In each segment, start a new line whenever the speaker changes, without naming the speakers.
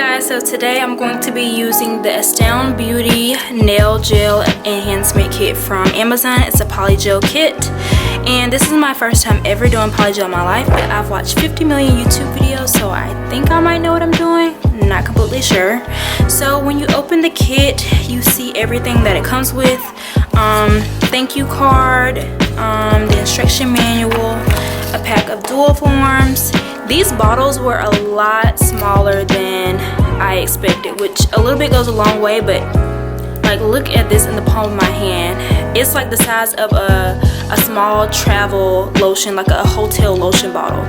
guys, so today I'm going to be using the Astound Beauty Nail Gel Enhancement Kit from Amazon. It's a polygel kit, and this is my first time ever doing polygel in my life, but I've watched 50 million YouTube videos, so I think I might know what I'm doing. Not completely sure. So when you open the kit, you see everything that it comes with. Thank you card, the instruction manual, a pack of dual forms. These bottles were a lot smaller than I expected, which a little bit goes a long way, but like look at this in the palm of my hand. It's like the size of a small travel lotion, like a hotel lotion bottle.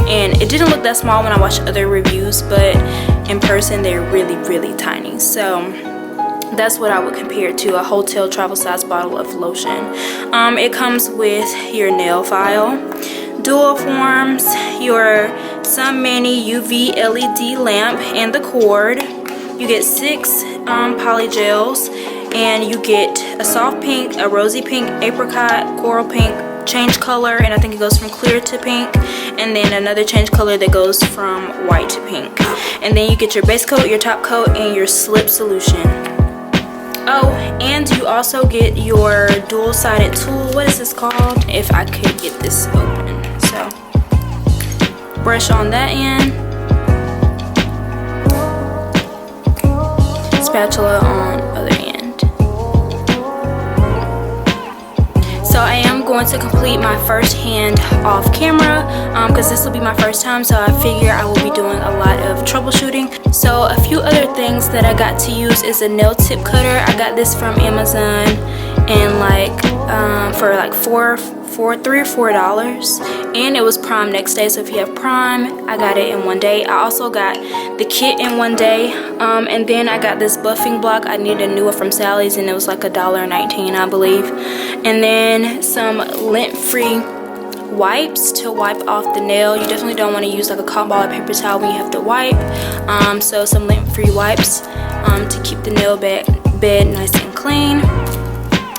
And it didn't look that small when I watched other reviews, but in person they're really tiny. So that's what I would compare to a hotel travel size bottle of lotion. It comes with your nail file, dual forms, your Sun Mani UV LED lamp, and the cord. You get 6 polygels, and you get a soft pink, a rosy pink, apricot, coral pink, change color, and I think it goes from clear to pink, and then another change color that goes from white to pink. And then you get your base coat, your top coat, and your slip solution. Oh, and you also get your dual-sided tool. What is this called? If I could get this open. So, brush on that end, spatula on other end. So I am going to complete my first hand off camera because this will be my first time, so I figure I will be doing a lot of troubleshooting. So a few other things that I got to use is a nail tip cutter. I got this from Amazon and for like $3 or $4, and it was Prime next day, so if you have Prime, I got it in one day. I also got the kit in one day, and then I got this buffing block. I needed a new one from Sally's, and it was like $1.19, I believe. And then some lint-free wipes to wipe off the nail. You definitely don't want to use like a cotton ball or paper towel when you have to wipe. So some lint-free wipes to keep the nail bed nice and clean.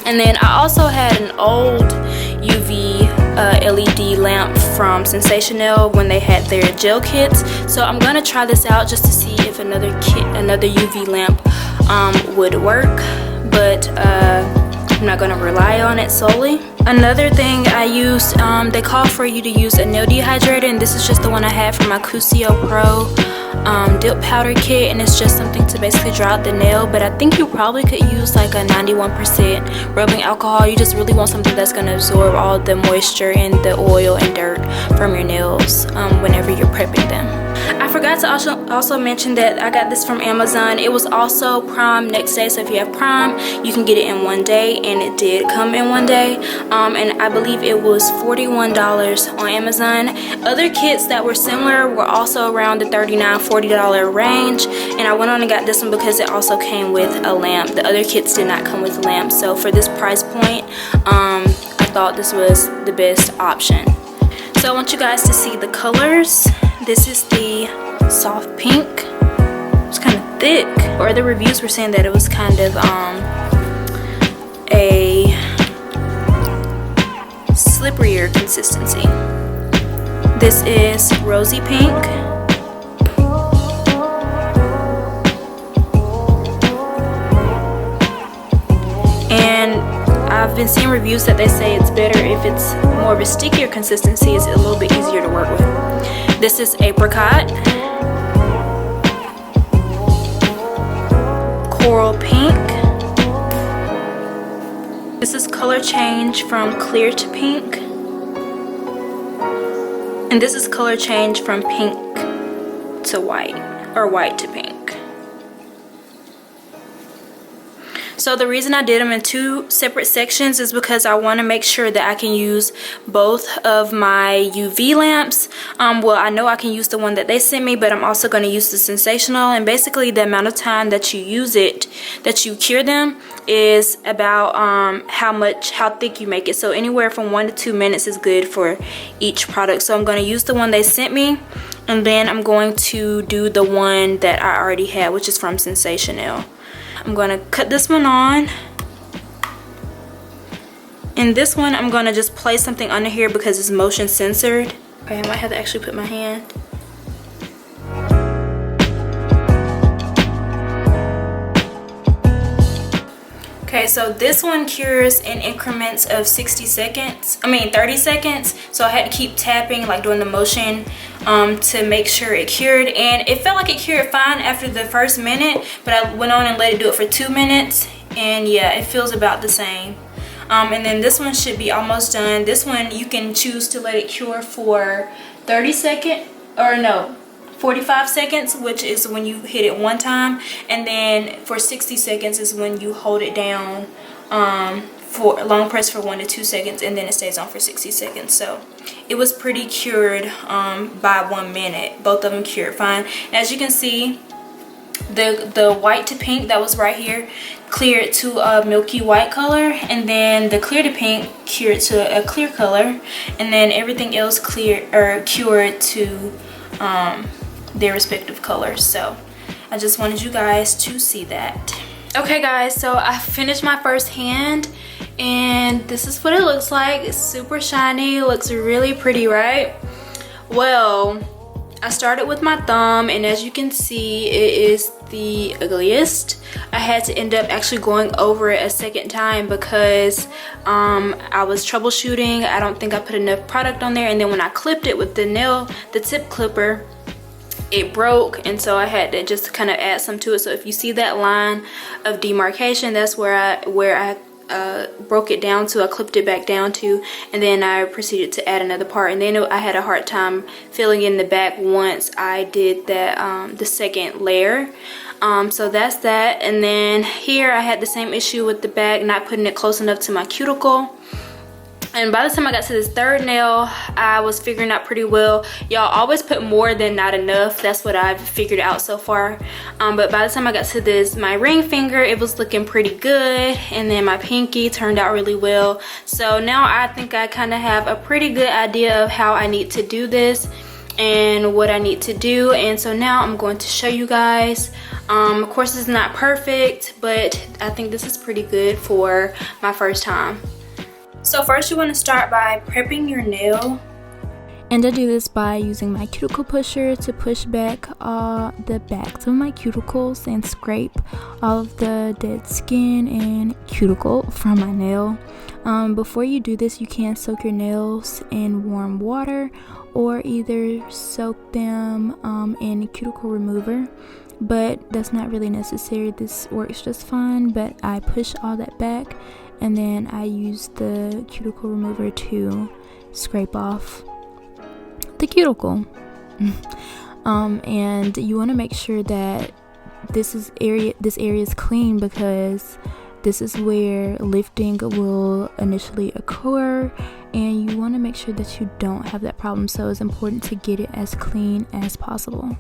And then I also had an old UV LED lamp from Sensational when they had their gel kits. So I'm gonna try this out just to see if another UV lamp would work, but I'm not gonna rely on it solely. Another thing I used, they call for you to use a nail dehydrator, and this is just the one I had from my Cusio Pro dip powder kit, and it's just something to basically dry out the nail. But I think you probably could use like a 91% rubbing alcohol. You just really want something that's going to absorb all the moisture and the oil and dirt from your nails whenever you're prepping them. I forgot to also mention that I got this from Amazon. It was also Prime next day, so if you have Prime, you can get it in one day, and it did come in one day. And I believe it was $41 on Amazon. Other kits that were similar were also around the $39–$40 range, and I went on and got this one because it also came with a lamp. The other kits did not come with lamps, so for this price point, I thought this was the best option. So I want you guys to see the colors. This is the soft pink. It's kind of thick, or the reviews were saying that it was kind of a slipperier consistency. This is rosy pink. And I've been seeing reviews that they say it's better if it's more of a stickier consistency. It's a little bit easier to work with. This is apricot, coral pink. This is color change from clear to pink. And this is color change from pink to white, or white to pink. So the reason I did them in 2 separate sections is because I want to make sure that I can use both of my UV lamps. Well, I know I can use the one that they sent me, but I'm also going to use the Sensational. And basically the amount of time that you use it, that you cure them, is about how thick you make it. So anywhere from 1 to 2 minutes is good for each product. So I'm going to use the one they sent me, and then I'm going to do the one that I already had, which is from Sensational. I'm going to cut this one on, and this one I'm going to just place something under here because it's motion censored. Okay, I might have to actually put my hand. Okay, so this one cures in increments of 30 seconds. So I had to keep tapping, like doing the motion to make sure it cured. And it felt like it cured fine after the first minute, but I went on and let it do it for 2 minutes. And yeah, it feels about the same. And then this one should be almost done. This one you can choose to let it cure for 30 seconds, or no, 45 seconds, which is when you hit it one time, and then for 60 seconds is when you hold it down for long press for 1 to 2 seconds, and then it stays on for 60 seconds. So it was pretty cured by 1 minute. Both of them cured fine. As you can see, the white to pink that was right here cleared to a milky white color, and then the clear to pink cured to a clear color, and then everything else cured to their respective colors. So I just wanted you guys to see that. Okay guys, so I finished my first hand and this is what it looks like. It's super shiny, looks really pretty, right? Well, I started with my thumb, and as you can see, it is the ugliest. I had to end up actually going over it a second time because I was troubleshooting. I don't think I put enough product on there, and then when I clipped it with the tip clipper, it broke, and so I had to just kind of add some to it. So if you see that line of demarcation, that's where I broke it down to. I clipped it back down to, and then I proceeded to add another part, and then I had a hard time filling in the back once I did that the second layer. So that's that. And then here I had the same issue with the back, not putting it close enough to my cuticle. And by the time I got to this third nail, I was figuring out pretty well. Y'all always put more than not enough. That's what I've figured out so far. But by the time I got to this, my ring finger, it was looking pretty good. And then my pinky turned out really well. So now I think I kind of have a pretty good idea of how I need to do this and what I need to do. And so now I'm going to show you guys. Of course, it's not perfect, but I think this is pretty good for my first time. So first you want to start by prepping your nail. And I do this by using my cuticle pusher to push back the backs of my cuticles and scrape all of the dead skin and cuticle from my nail. Before you do this, you can soak your nails in warm water or either soak them in cuticle remover. But that's not really necessary. This works just fine, but I push all that back, and then I use the cuticle remover to scrape off the cuticle. And you want to make sure that this area is clean, because this is where lifting will initially occur, and you want to make sure that you don't have that problem. So it's important to get it as clean as possible.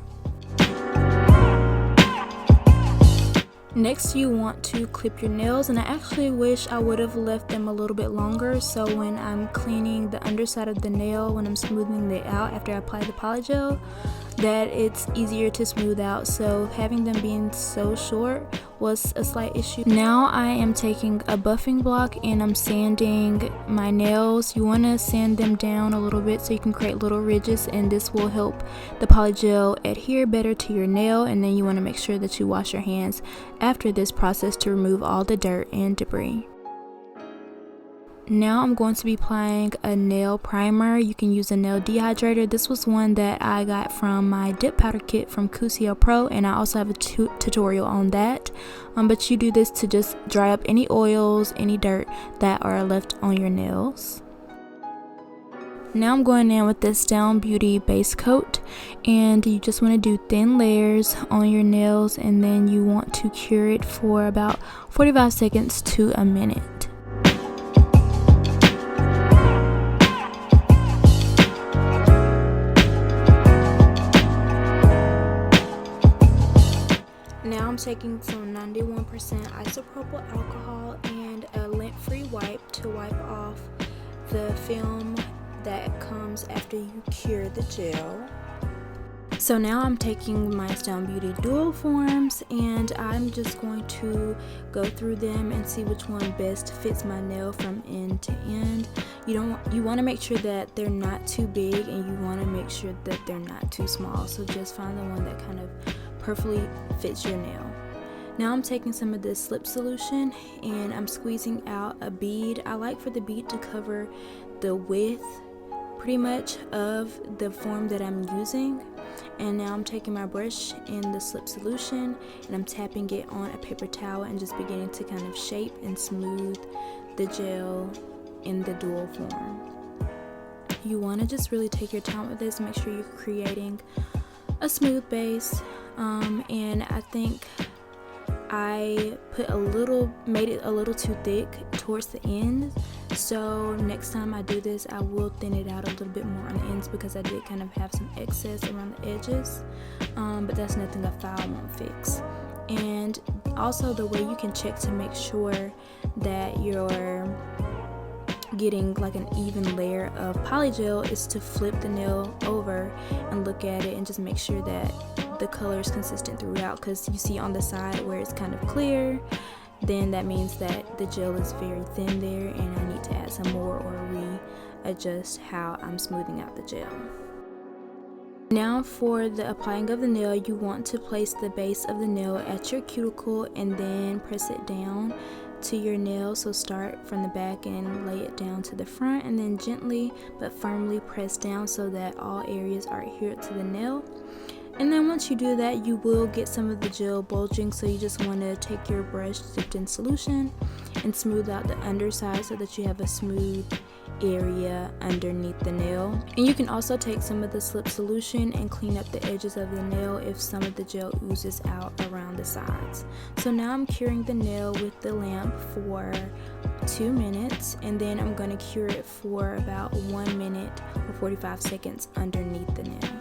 Next, you want to clip your nails, and I actually wish I would have left them a little bit longer, so when I'm cleaning the underside of the nail, when I'm smoothing it out after I apply the Polygel, that it's easier to smooth out. So having them being so short was a slight issue. Now I am taking a buffing block and I'm sanding my nails. You want to sand them down a little bit so you can create little ridges, and this will help the Polygel adhere better to your nail. And then you want to make sure that you wash your hands after this process to remove all the dirt and debris. Now I'm going to be applying a nail primer. You can use a nail dehydrator. This was one that I got from my dip powder kit from QCL Pro, and I also have a tutorial on that. But you do this to just dry up any oils, any dirt that are left on your nails. Now I'm going in with this Astound Beauty base coat, and you just want to do thin layers on your nails, and then you want to cure it for about 45 seconds to a minute. Now I'm taking some 91% isopropyl alcohol and a lint-free wipe to wipe off the film that comes after you cure the gel. So now I'm taking my Astound Beauty dual forms, and I'm just going to go through them and see which one best fits my nail from end to end. You want to make sure that they're not too big, and you want to make sure that they're not too small. So just find the one that kind of perfectly fits your nail. Now I'm taking some of this slip solution and I'm squeezing out a bead. I like for the bead to cover the width pretty much of the form that I'm using. And now I'm taking my brush in the slip solution and I'm tapping it on a paper towel and just beginning to kind of shape and smooth the gel in the dual form. You want to just really take your time with this, make sure you're creating a smooth base. And I think I made it a little too thick towards the end, so next time I do this I will thin it out a little bit more on the ends because I did kind of have some excess around the edges, but that's nothing a file won't fix. And also the way you can check to make sure that you're getting like an even layer of polygel is to flip the nail over and look at it and just make sure that the color is consistent throughout, because you see on the side where it's kind of clear, then that means that the gel is very thin there and I need to add some more or readjust how I'm smoothing out the gel. Now for the applying of the nail, you want to place the base of the nail at your cuticle and then press it down to your nail. So start from the back and lay it down to the front and then gently but firmly press down so that all areas are adhered to the nail. And then once you do that, you will get some of the gel bulging, so you just want to take your brush dipped in solution and smooth out the underside so that you have a smooth area underneath the nail. And you can also take some of the slip solution and clean up the edges of the nail if some of the gel oozes out around the sides. So now I'm curing the nail with the lamp for 2 minutes, and then I'm going to cure it for about 1 minute or 45 seconds underneath the nail.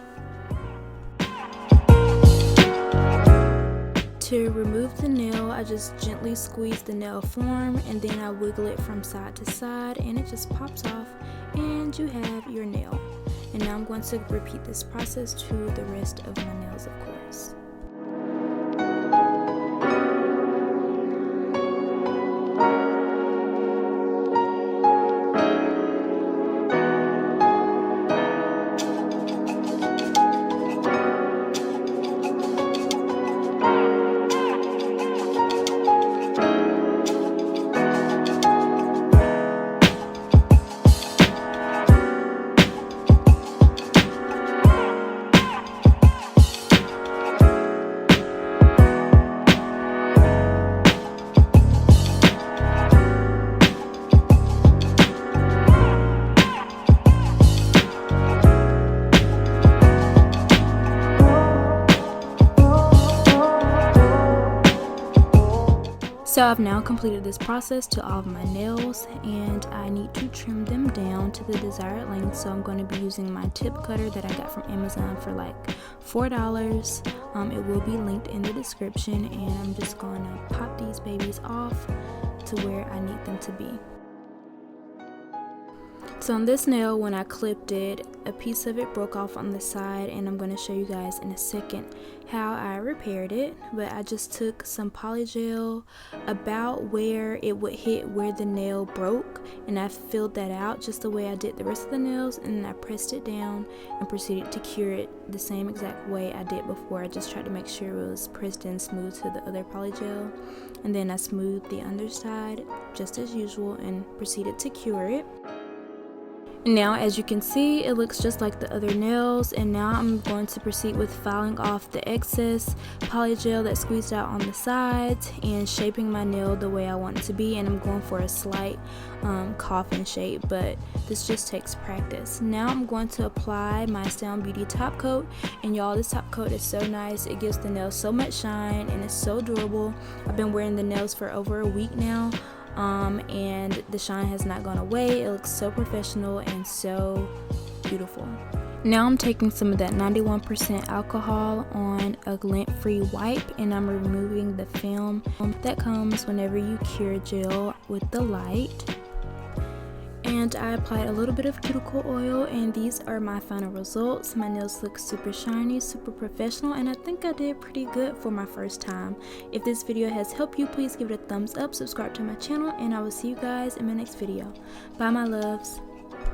To remove the nail, I just gently squeeze the nail form and then I wiggle it from side to side and it just pops off and you have your nail. And now I'm going to repeat this process to the rest of my nails, of course. So I've now completed this process to all of my nails and I need to trim them down to the desired length. So I'm going to be using my tip cutter that I got from Amazon for like $4. It will be linked in the description, and I'm just going to pop these babies off to where I need them to be. So on this nail, when I clipped it, a piece of it broke off on the side, and I'm going to show you guys in a second how I repaired it. But I just took some polygel about where it would hit where the nail broke, and I filled that out just the way I did the rest of the nails, and then I pressed it down and proceeded to cure it the same exact way I did before. I just tried to make sure it was pressed in smooth to the other polygel, and then I smoothed the underside just as usual and proceeded to cure it. Now, as you can see, it looks just like the other nails, and now I'm going to proceed with filing off the excess polygel that squeezed out on the sides and shaping my nail the way I want it to be. And I'm going for a slight coffin shape, but this just takes practice. Now I'm going to apply my Astound Beauty top coat, and y'all, this top coat is so nice. It gives the nails so much shine and it's so durable. I've been wearing the nails for over a week now. And the shine has not gone away. It looks so professional and so beautiful. Now I'm taking some of that 91% alcohol on a lint-free wipe, and I'm removing the film that comes whenever you cure gel with the light. And I applied a little bit of cuticle oil, and these are my final results. My nails look super shiny, super professional, and I think I did pretty good for my first time. If this video has helped you, please give it a thumbs up, subscribe to my channel, and I will see you guys in my next video. Bye, my loves.